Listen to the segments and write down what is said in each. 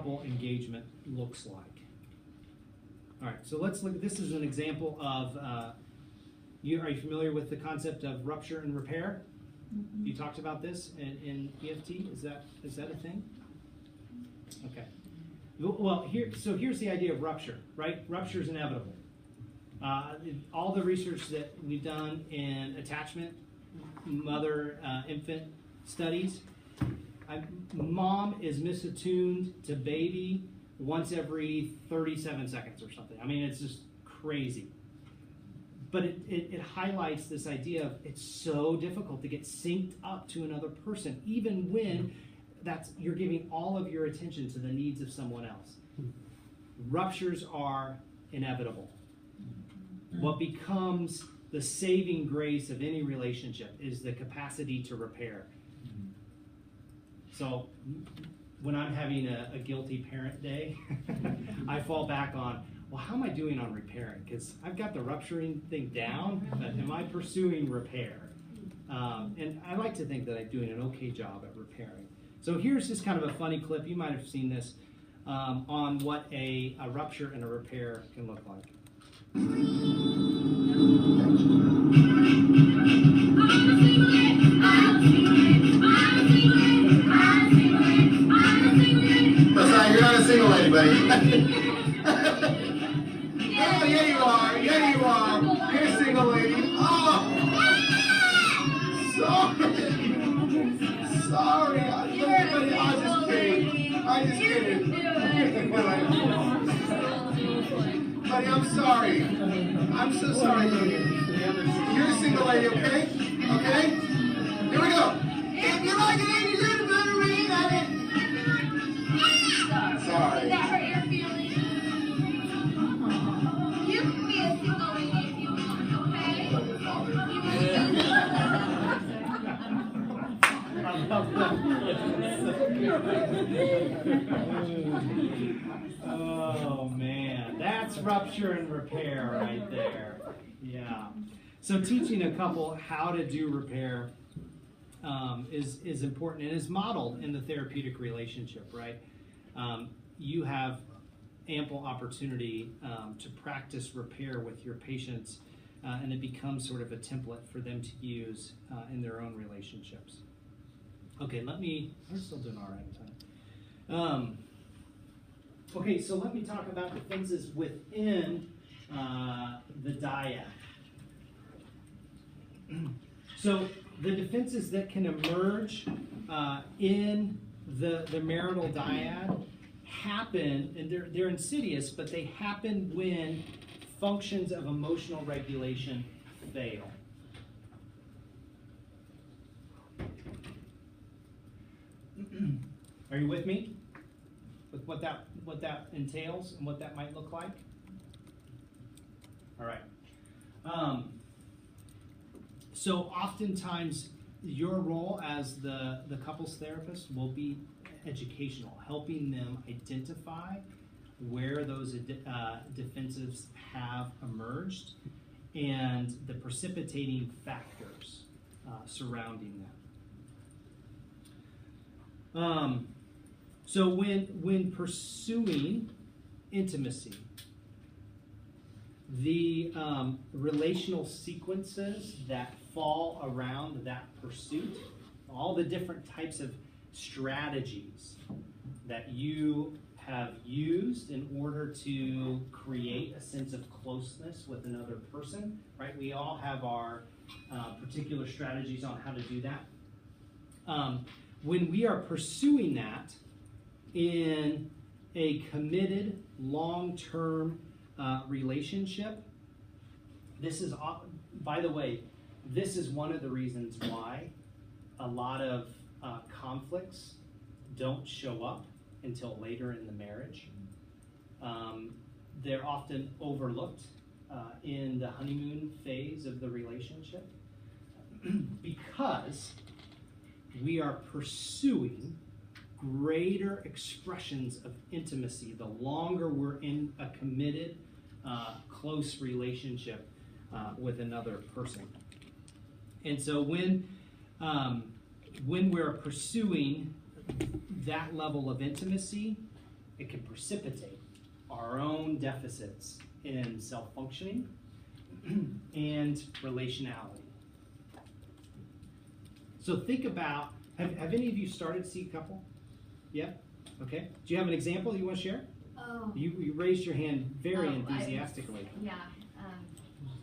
couple engagement looks like. All right, so let's look. This is an example of, are you familiar with the concept of rupture and repair? Mm-hmm. You talked about this in EFT. Is that a thing? Okay. Well, here's the idea of rupture, right? Rupture is inevitable. All the research that we've done in attachment, mother-infant studies, mom is misattuned to baby once every 37 seconds or something. I mean, it's just crazy. But it highlights this idea of it's so difficult to get synced up to another person, even when you're giving all of your attention to the needs of someone else. Ruptures are inevitable. What becomes the saving grace of any relationship is the capacity to repair. So when I'm having a guilty parent day, I fall back on, well, how am I doing on repairing? Because I've got the rupturing thing down, but am I pursuing repair? And I like to think that I'm doing an okay job at repairing. So here's just kind of a funny clip. You might have seen this on what a rupture and a repair can look like. Sorry, you're not a single lady, buddy. Oh, yeah you are. Yeah you are. You're a single lady. Oh! Sorry. I'm just kidding. Buddy, I'm sorry. I'm so sorry. You're a single lady, okay? Okay? Here we go. If you like it, you do better read on it. Sorry. Did that hurt your feelings? You can be a single lady if you want, okay? Oh man, that's rupture and repair right there. Yeah. So teaching a couple how to do repair is important and is modeled in the therapeutic relationship, right? You have ample opportunity to practice repair with your patients, and it becomes sort of a template for them to use in their own relationships. Okay, we're still doing all right in time. Okay, so let me talk about defenses within the dyad. So the defenses that can emerge in the marital dyad happen, and they're insidious, but they happen when functions of emotional regulation fail. Are you with me? With what that entails and what that might look like? All right. So oftentimes your role as the couples therapist will be educational, helping them identify where those defensives have emerged and the precipitating factors surrounding them. So when pursuing intimacy, the relational sequences that fall around that pursuit, all the different types of strategies that you have used in order to create a sense of closeness with another person, right? We all have our particular strategies on how to do that. When we are pursuing that in a committed, long-term relationship, this is, by the way, this is one of the reasons why a lot of conflicts don't show up until later in the marriage. They're often overlooked in the honeymoon phase of the relationship because we are pursuing greater expressions of intimacy the longer we're in a committed, close relationship with another person. And so when we're pursuing that level of intimacy, it can precipitate our own deficits in self-functioning and relationality. So think about, have any of you started to see a couple? Yeah? Okay. Do you have an example you want to share? Oh. You raised your hand very Oh, enthusiastically. Yeah.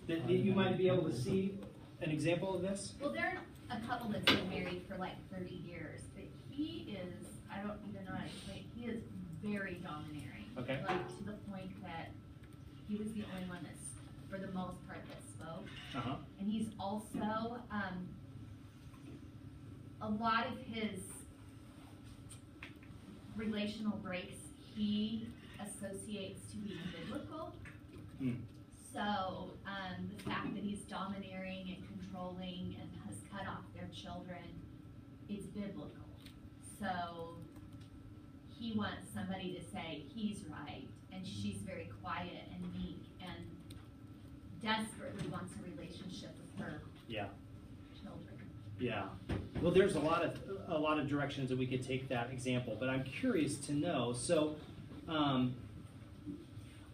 That you might be able to see an example of this? Well, they're a couple that's been married for like 30 years, but he is, I don't even know how to explain, he is very domineering. Okay. Like to the point that he was the only one that's, for the most part, that spoke. Uh-huh. And he's also, a lot of his relational breaks he associates to being biblical. Mm. So the fact that he's domineering and controlling and has cut off their children is biblical. So he wants somebody to say he's right, and she's very quiet and meek and desperately wants a relationship with her Yeah. children. Yeah. Well, there's a lot of directions that we could take that example, but I'm curious to know. So,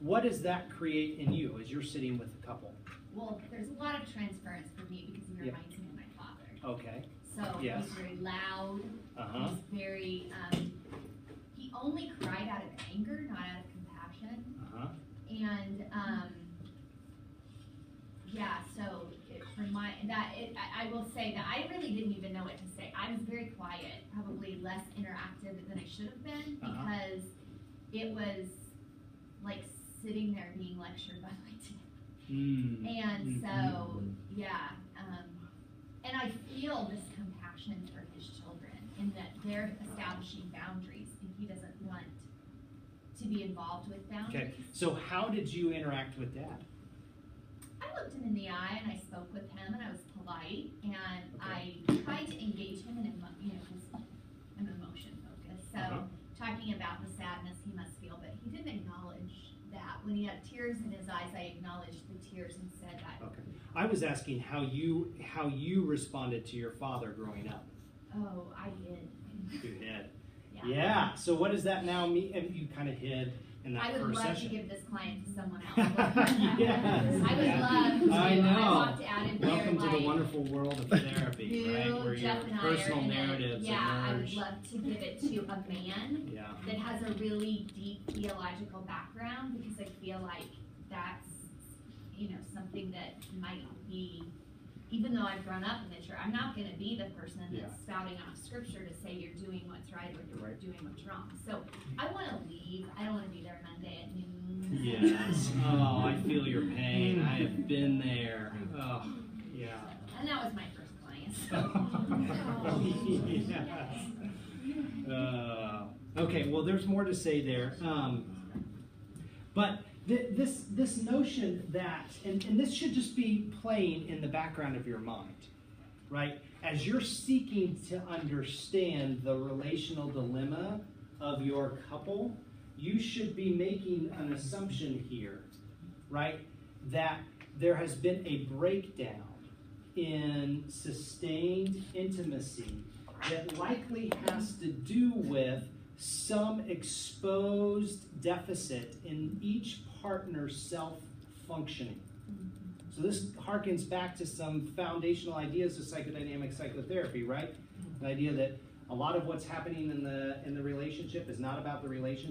what does that create in you as you're sitting with a couple? Well, there's a lot of transference for me because he Yeah. reminds me of my father. Okay. So Yes. he's very loud. Uh-huh. He's very, he only cried out of anger, not out of compassion. Uh-huh. And, yeah, so I will say that I really didn't even know what to say. I was very quiet, probably less interactive than I should have been, Uh-huh. because it was like sitting there being lectured by my dad. Mm. And so, yeah, and I feel this compassion for his children in that they're establishing boundaries and he doesn't want to be involved with boundaries. Okay. So, how did you interact with Dad? I looked him in the eye and I spoke with him and I was polite and I tried to engage him in, because I'm emotion focused. So Uh-huh. talking about the sadness he must feel, but he didn't acknowledge that. When he had tears in his eyes, I acknowledged the tears and said that. Okay. I was asking how you responded to your father growing up. Oh, I did. You hid. Yeah. Yeah. So what does that now mean? And you kind of hid in that I would first love session. to give this client to someone else. Yes. I would love to. I know. walked out of there Welcome to the like, wonderful world of therapy, right? Where Jeff your and I personal are in narratives yeah, I would emerge. love to give it to a man Yeah. that has a really deep theological background, because I feel like that's, something that might be, even though I've grown up in the church, I'm not going to be the person that's Yeah. spouting off scripture to say you're doing what's right or you're Right. doing what's wrong. So I want to leave. I don't want to be there Monday at noon. Yes. Oh, I feel your pain. I have been there. Oh, yeah. And that was my first client. So. Yes. Okay, well, there's more to say there. But this notion that, and this should just be playing in the background of your mind, right? As you're seeking to understand the relational dilemma of your couple, you should be making an assumption here, right? That there has been a breakdown in sustained intimacy that likely has to do with some exposed deficit in each partner's self-functioning. So this harkens back to some foundational ideas of psychodynamic psychotherapy, right? The idea that a lot of what's happening in the relationship is not about the relationship.